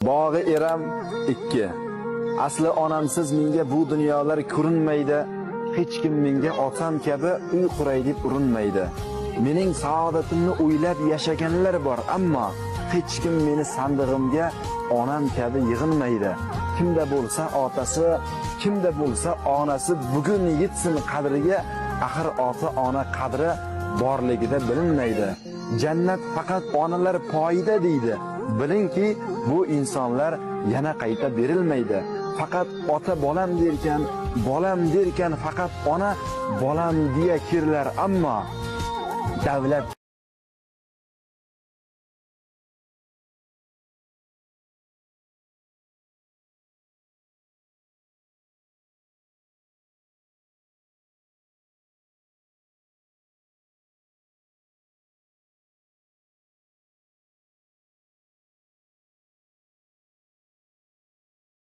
Bog'i eram 2. Asli onamsiz menga bu dunyolar ko'rinmaydi. Hech kim menga otam kabi uy quray deb urinmaydi. Mening saodatimni o'ylab yashaganlar bor, ammo hech kim meni sandig'imga onam kabi yig'inmaydi. Kimda bo'lsa otasi, kimda bo'lsa onasi bugun yetsin qadriga, axir ota-ona qadri borligida bilinmaydi. Jannat faqat onalar poyida deydi. Bilingki, bu insonlar yana qayta berilmaydi. Faqat ota bolam derkan faqat ona bolam deya kirlar, ammo davlat